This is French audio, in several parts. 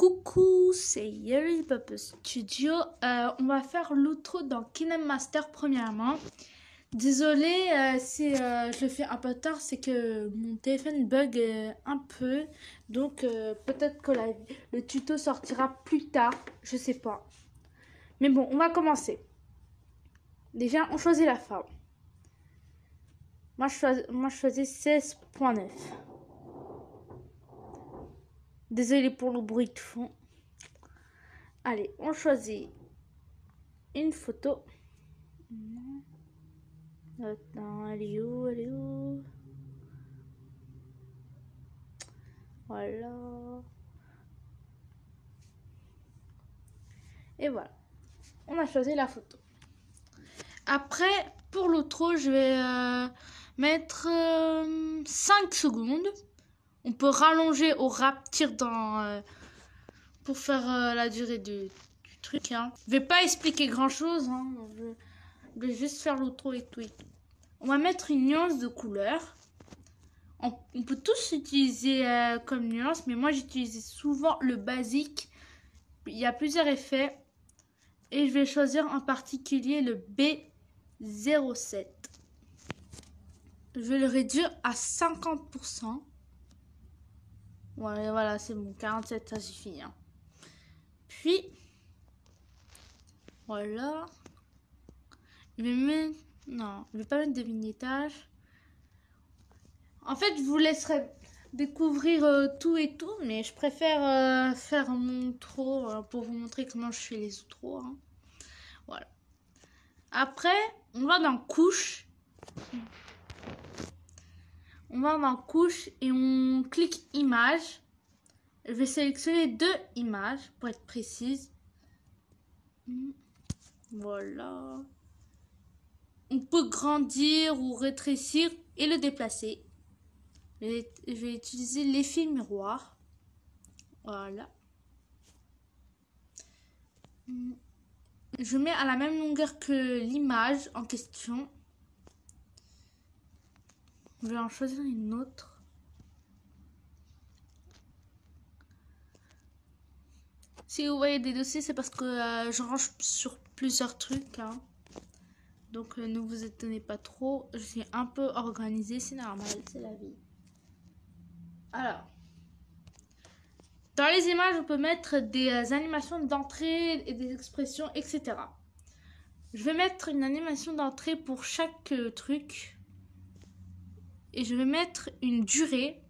Coucou, c'est Yeri Pop Studio. On va faire l'outro dans KineMaster premièrement. Désolée si je le fais un peu tard, c'est que mon téléphone bug un peu. Donc peut-être que le tuto sortira plus tard, je sais pas. Mais bon, on va commencer. Déjà, on choisit la forme. Moi, je choisis 16.9. Désolée pour le bruit de fond. Allez, on choisit une photo. Attends, elle est où? Elle est où? Voilà. Et voilà. On a choisi la photo. Après, pour l'outro, je vais mettre 5 secondes. On peut rallonger ou rapetir pour faire la durée du truc. Hein. Je vais pas expliquer grand chose. Hein. Je vais juste faire l'outro et tout. On va mettre une nuance de couleur. On peut tous utiliser comme nuance, mais moi j'utilise souvent le basique. Il y a plusieurs effets. Et je vais choisir en particulier le B07. Je vais le réduire à 50%. Voilà, c'est bon. 47, ça suffit. Hein. Puis, voilà. Je vais mettre... Non, je vais pas mettre de vignettage. En fait, je vous laisserai découvrir tout et tout, mais je préfère faire mon outro pour vous montrer comment je fais les outros. Hein. Voilà. Après, on va dans couche. On va dans couche et on clique image. Je vais sélectionner 2 images pour être précise. Voilà. On peut grandir ou rétrécir et le déplacer. Je vais utiliser l'effet miroir. Voilà. Je mets à la même longueur que l'image en question. Je vais en choisir une autre. Si vous voyez des dossiers, c'est parce que je range sur plusieurs trucs. Hein. Donc ne vous étonnez pas trop. Je suis un peu organisée, c'est normal, c'est la vie. Alors, dans les images, on peut mettre des animations d'entrée et des expressions, etc. Je vais mettre une animation d'entrée pour chaque truc. Et je vais mettre une durée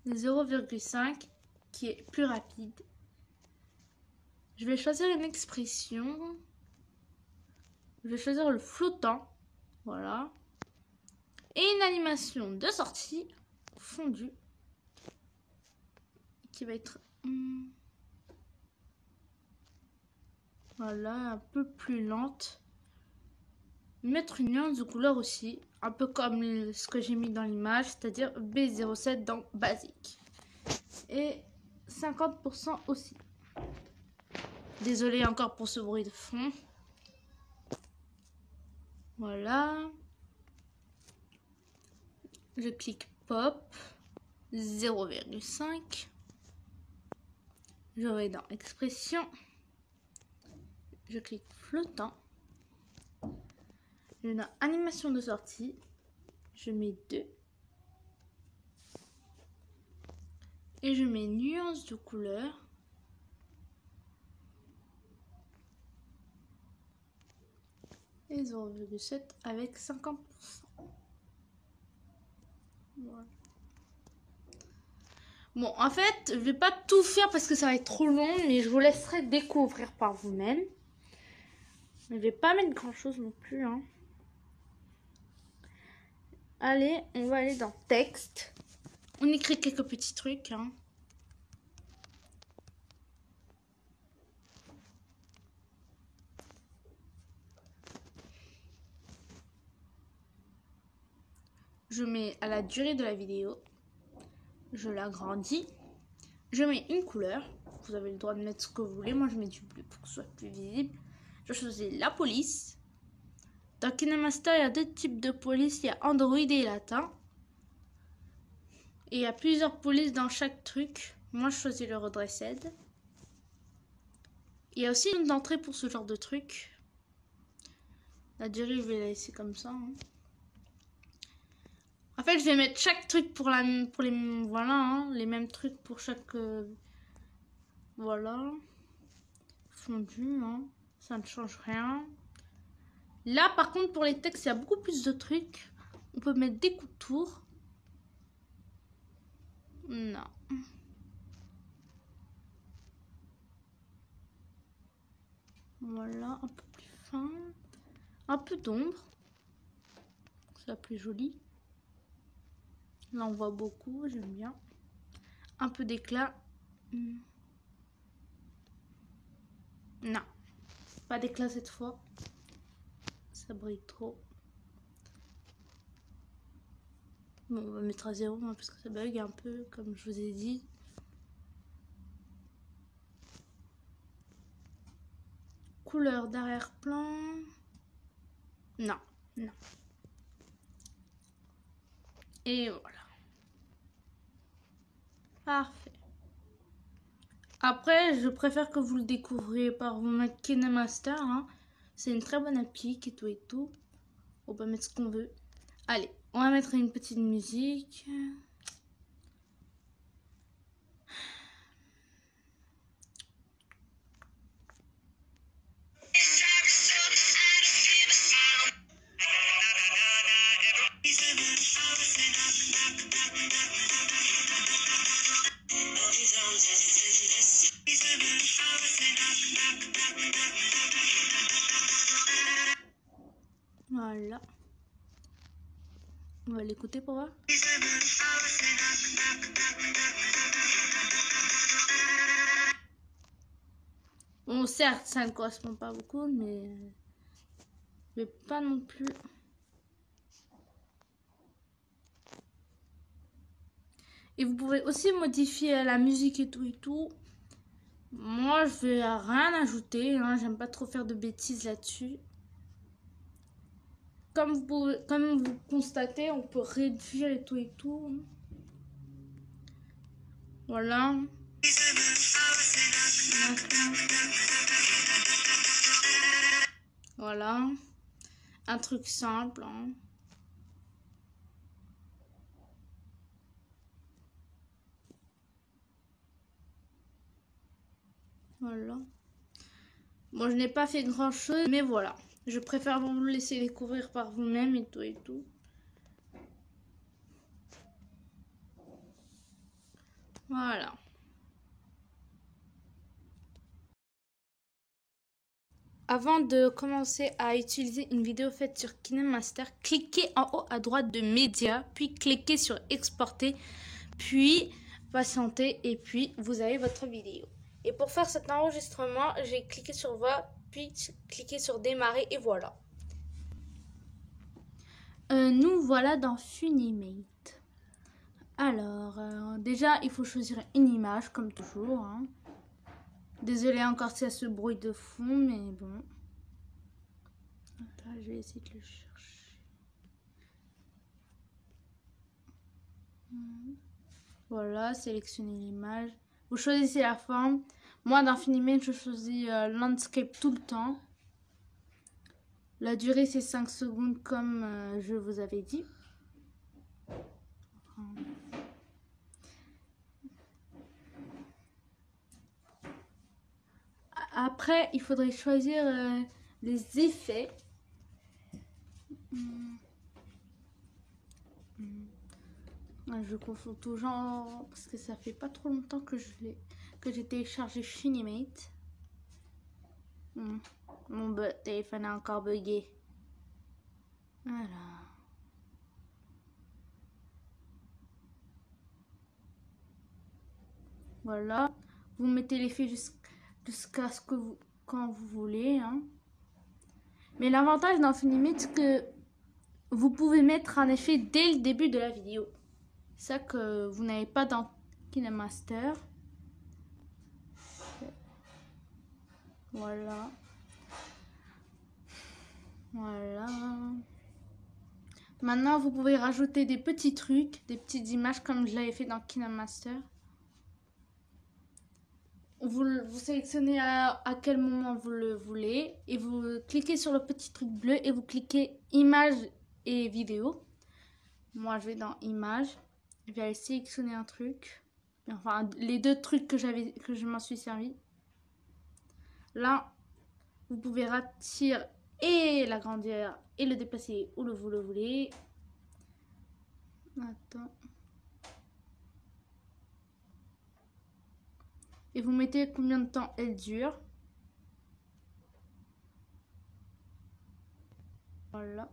de 0,5 qui est plus rapide. Je vais choisir une expression. Je vais choisir le flottant. Voilà. Et une animation de sortie fondue qui va être voilà, un peu plus lente. Mettre une nuance de couleur aussi, un peu comme ce que j'ai mis dans l'image, c'est-à-dire B07 dans basique. Et 50% aussi. Désolée encore pour ce bruit de fond. Voilà. Je clique pop 0,5. Je vais dans expression. Je clique flottant. Je vais dans animation de sortie. Je mets 2. Et je mets nuance de couleur. Et 0,7 avec 50%. Voilà. Bon, en fait, je vais pas tout faire parce que ça va être trop long, mais je vous laisserai découvrir par vous-même. Je vais pas mettre grand chose non plus. Hein. Allez, on va aller dans texte. On écrit quelques petits trucs. Hein. Je mets à la durée de la vidéo. Je l'agrandis. Je mets une couleur. Vous avez le droit de mettre ce que vous voulez. Moi, je mets du bleu pour que ce soit plus visible. Je choisis la police. Dans KineMaster, il y a 2 types de police. Il y a Android et latin. Et il y a plusieurs polices dans chaque truc. Moi, je choisis le redressed. Il y a aussi une entrée pour ce genre de truc. La durée, je vais la laisser comme ça. Hein. En fait, je vais mettre chaque truc pour les voilà, hein, les mêmes trucs pour chaque voilà fondu. Hein. Ça ne change rien. Là, par contre, pour les textes, il y a beaucoup plus de trucs. On peut mettre des coups de tour. Non. Voilà, un peu plus fin. Un peu d'ombre. C'est plus joli. Là, on voit beaucoup, j'aime bien. Un peu d'éclat. Non, pas d'éclat cette fois. Ça brille trop. Bon, on va mettre à 0 hein, parce que ça bug un peu, comme je vous ai dit. Couleur d'arrière-plan. Non, non. Et voilà. Parfait. Après, je préfère que vous le découvriez par vous-même KineMaster. Hein. C'est une très bonne appli et tout et tout. On peut mettre ce qu'on veut. Allez, on va mettre une petite musique. Voilà. On va l'écouter pour voir. Bon, certes, ça ne correspond pas beaucoup, mais pas non plus. Et vous pouvez aussi modifier la musique et tout et tout. Moi, je vais rien ajouter. Hein. J'aime pas trop faire de bêtises là-dessus. Comme vous constatez, on peut réduire et tout et tout. Voilà. Voilà. Un truc simple. Hein. Voilà. Moi, je n'ai pas fait grand chose, mais voilà. Je préfère vous laisser découvrir par vous-même et tout et tout. Voilà. Avant de commencer à utiliser une vidéo faite sur KineMaster, cliquez en haut à droite de Média, puis cliquez sur Exporter, puis Patienter, et puis vous avez votre vidéo. Et pour faire cet enregistrement, j'ai cliqué sur Voix, puis cliqué sur Démarrer, et voilà. Nous voilà dans Funimate. Alors, déjà, il faut choisir une image, comme toujours. Hein. Désolée encore si y a ce bruit de fond, mais bon. Là, je vais essayer de le chercher. Voilà, sélectionnez l'image. Vous choisissez la forme. Moi, dans Funimate, je choisis Landscape tout le temps. La durée, c'est 5 secondes, comme je vous avais dit. Après, il faudrait choisir les effets. Je confonds tout genre parce que ça fait pas trop longtemps que j'ai téléchargé Funimate. Mon téléphone a encore bugué. Voilà. Voilà. Vous mettez l'effet jusqu'à ce que quand vous voulez. Hein. Mais l'avantage dans Funimate, c'est que vous pouvez mettre un effet dès le début de la vidéo. C'est ça que vous n'avez pas dans KineMaster. Voilà. Voilà. Maintenant, vous pouvez rajouter des petits trucs, des petites images comme je l'avais fait dans KineMaster. vous sélectionnez à quel moment vous le voulez et vous cliquez sur le petit truc bleu et vous cliquez image et vidéo. Moi je vais dans image, je vais aller sélectionner un truc, enfin les deux trucs que je m'en suis servi. Là vous pouvez ratir et l'agrandir et le déplacer où vous le voulez. Attends. Et vous mettez combien de temps elle dure. Voilà.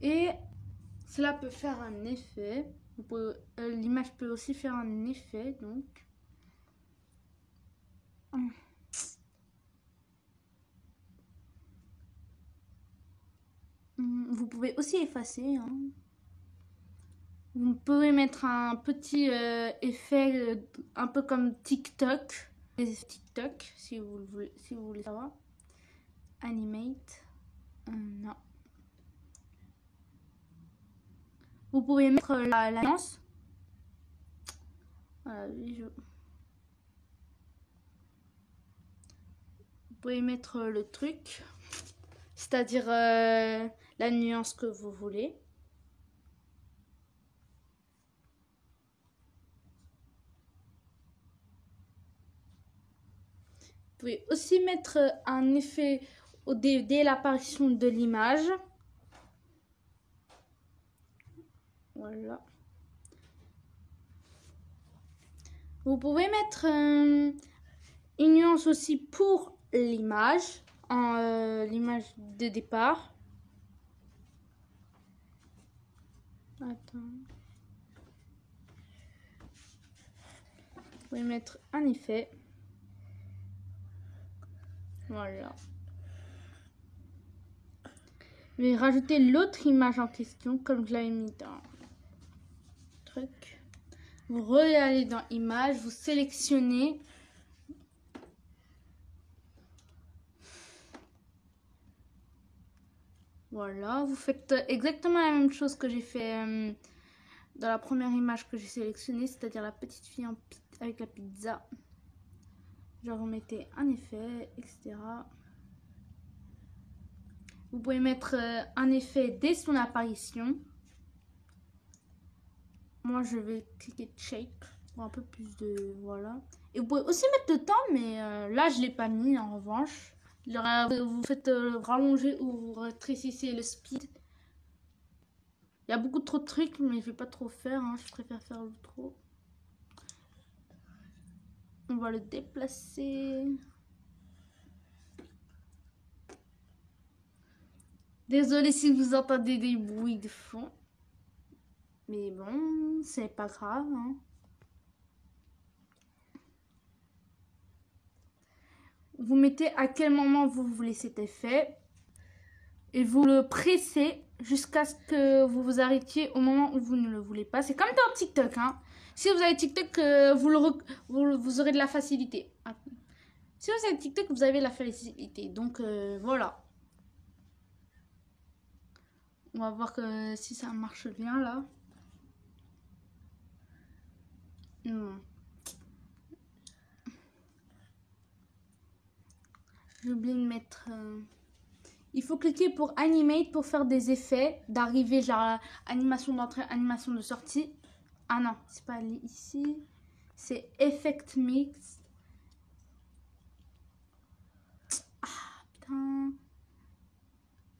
Et cela peut faire un effet. L'image peut aussi faire un effet, donc. Vous pouvez aussi effacer. Hein. Vous pouvez mettre un petit effet un peu comme TikTok. TikTok, si vous voulez savoir. Animate. Non. Vous pouvez mettre la nuance. Voilà, vous pouvez mettre le truc, c'est-à-dire la nuance que vous voulez. Vous pouvez aussi mettre un effet dès l'apparition de l'image. Voilà. Vous pouvez mettre une nuance aussi pour l'image, l'image de départ. Attends. Vous pouvez mettre un effet. Voilà. Je vais rajouter l'autre image en question, comme je l'avais mis dans le truc. Vous re-allez dans image, vous sélectionnez. Voilà, vous faites exactement la même chose que j'ai fait dans la première image que j'ai sélectionnée, c'est-à-dire la petite fille avec la pizza. Genre vous mettez un effet, etc. Vous pouvez mettre un effet dès son apparition. Moi je vais cliquer shake pour un peu plus de... Voilà. Et vous pouvez aussi mettre le temps, mais là je ne l'ai pas mis en revanche. Vous faites rallonger ou vous rétrécissez le speed. Il y a beaucoup trop de trucs, mais je vais pas trop faire. Hein. Je préfère faire le trop. On va le déplacer. Désolée si vous entendez des bruits de fond. Mais bon, c'est pas grave. Hein. Vous mettez à quel moment vous voulez cet effet. Et vous le pressez jusqu'à ce que vous vous arrêtiez au moment où vous ne le voulez pas. C'est comme dans TikTok. Hein. Si vous avez TikTok, vous aurez de la facilité. Si vous avez TikTok, vous avez de la facilité. Donc voilà. On va voir que si ça marche bien là. Non. J'ai oublié de mettre... Il faut cliquer pour Animate pour faire des effets d'arrivée, genre animation d'entrée, animation de sortie. Ah non, c'est pas ici. C'est Effect Mix. Ah putain.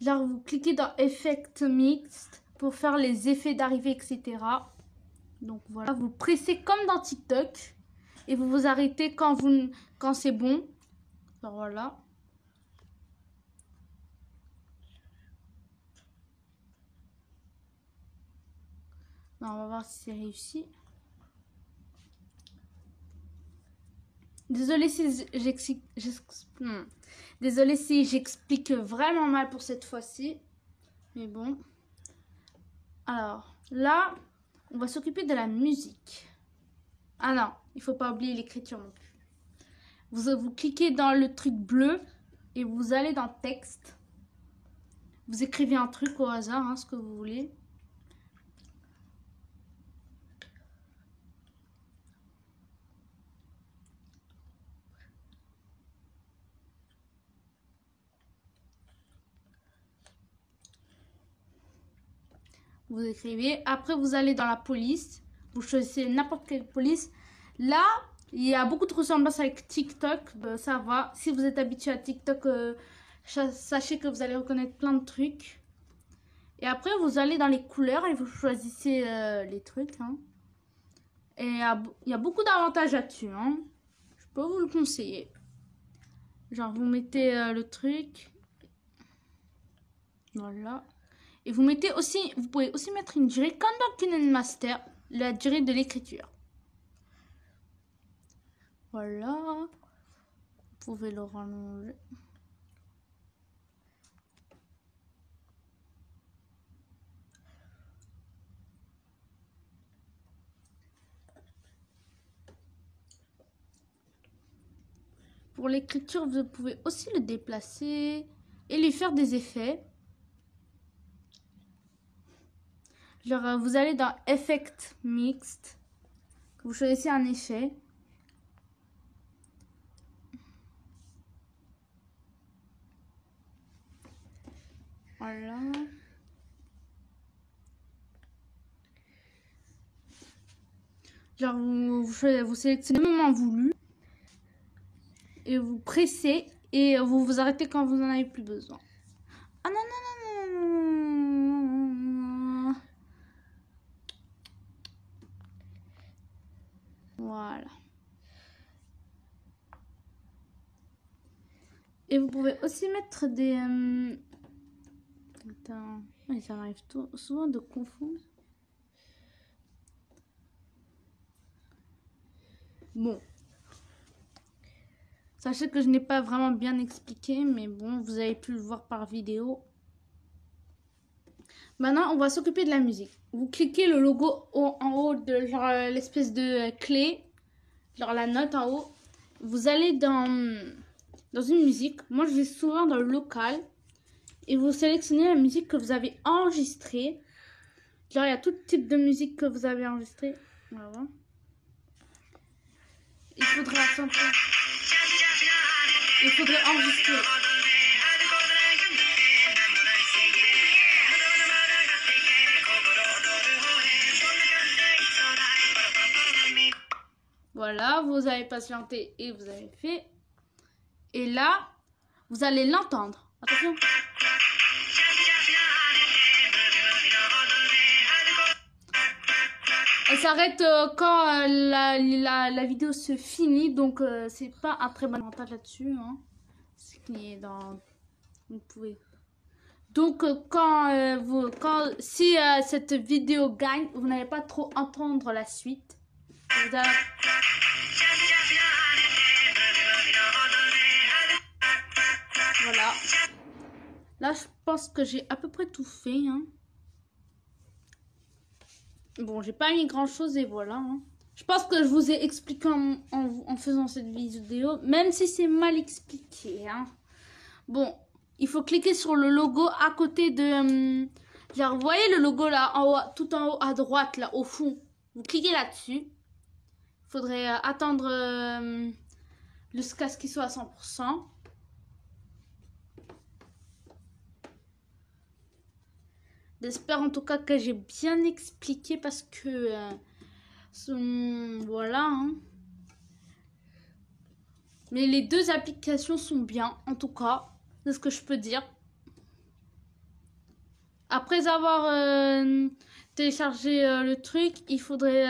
Genre vous cliquez dans Effect Mix pour faire les effets d'arrivée, etc. Donc voilà, vous pressez comme dans TikTok. Et vous vous arrêtez quand c'est bon. Alors voilà. Non, on va voir si c'est réussi. Désolée si j'explique vraiment mal pour cette fois-ci. Mais bon. Alors, là, on va s'occuper de la musique. Ah non, il ne faut pas oublier l'écriture non plus. Vous cliquez dans le truc bleu et vous allez dans texte. Vous écrivez un truc au hasard, hein, ce que vous voulez. Vous écrivez. Après, vous allez dans la police. Vous choisissez n'importe quelle police. Là, il y a beaucoup de ressemblances avec TikTok. Ça va. Si vous êtes habitué à TikTok, sachez que vous allez reconnaître plein de trucs. Et après, vous allez dans les couleurs et vous choisissez les trucs. Hein. Et il y a beaucoup d'avantages là-dessus. Hein. Je peux vous le conseiller. Genre, vous mettez le truc. Voilà. Et vous mettez aussi, vous pouvez aussi mettre une durée comme dans KineMaster, la durée de l'écriture. Voilà. Vous pouvez le rallonger. Pour l'écriture, vous pouvez aussi le déplacer et lui faire des effets. Genre, vous allez dans Effect Mixed. Vous choisissez un effet. Voilà. Genre, vous sélectionnez le moment voulu. Et vous pressez. Et vous vous arrêtez quand vous n'en avez plus besoin. Ah non, non, non, non. Voilà. Et vous pouvez aussi mettre des... Attends, ça m'arrive souvent de confondre. Bon. Sachez que je n'ai pas vraiment bien expliqué, mais bon, vous avez pu le voir par vidéo. Maintenant, on va s'occuper de la musique. Vous cliquez le logo en haut de l'espèce de clé, genre la note en haut. Vous allez dans une musique. Moi, je vais souvent dans le local. Et vous sélectionnez la musique que vous avez enregistrée. Genre, il y a tout type de musique que vous avez enregistrée. Voilà. Il faudrait enregistrer. Voilà, vous avez patienté et vous avez fait. Et là, vous allez l'entendre. Attention. Elle s'arrête quand la vidéo se finit. Donc, c'est pas un très bon avantage là-dessus. Hein. C'est qui est dans... Vous pouvez... Donc, si cette vidéo gagne, vous n'allez pas trop entendre la suite. Vous allez... Voilà. Là, je pense que j'ai à peu près tout fait. Hein. Bon, j'ai pas mis grand chose et voilà. Hein. Je pense que je vous ai expliqué en faisant cette vidéo, même si c'est mal expliqué. Hein. Bon, il faut cliquer sur le logo à côté de... genre, vous voyez le logo là, en haut, tout en haut à droite, là, au fond. Vous cliquez là-dessus. Il faudrait attendre jusqu'à ce qu'il soit à 100%. J'espère en tout cas que j'ai bien expliqué parce que... voilà. Hein. Mais les deux applications sont bien, en tout cas. C'est ce que je peux dire. Après avoir téléchargé le truc, il faudrait...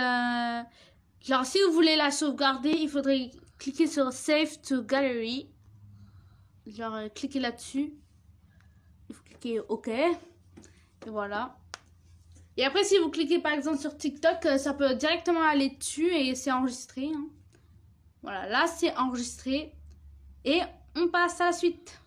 genre, si vous voulez la sauvegarder, il faudrait cliquer sur Save to Gallery. Genre, cliquez là-dessus. Il faut cliquer OK. Et voilà. Et après, si vous cliquez par exemple sur TikTok, ça peut directement aller dessus et c'est enregistré. Hein. Voilà, là c'est enregistré. Et on passe à la suite.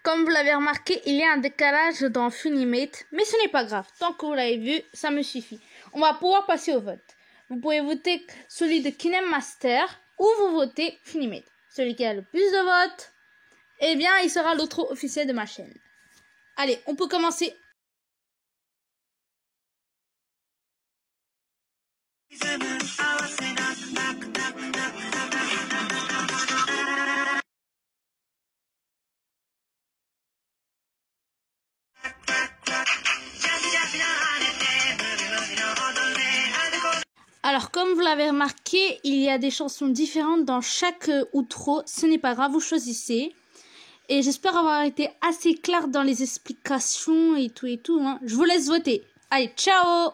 Comme vous l'avez remarqué, il y a un décalage dans Funimate, mais ce n'est pas grave. Tant que vous l'avez vu, ça me suffit. On va pouvoir passer au vote. Vous pouvez voter celui de KineMaster ou vous votez Funimate. Celui qui a le plus de votes, eh bien, il sera l'autre officiel de ma chaîne. Allez, on peut commencer. Alors, comme vous l'avez remarqué, il y a des chansons différentes dans chaque outro. Ce n'est pas grave, vous choisissez. Et j'espère avoir été assez claire dans les explications et tout. Hein. Je vous laisse voter. Allez, ciao!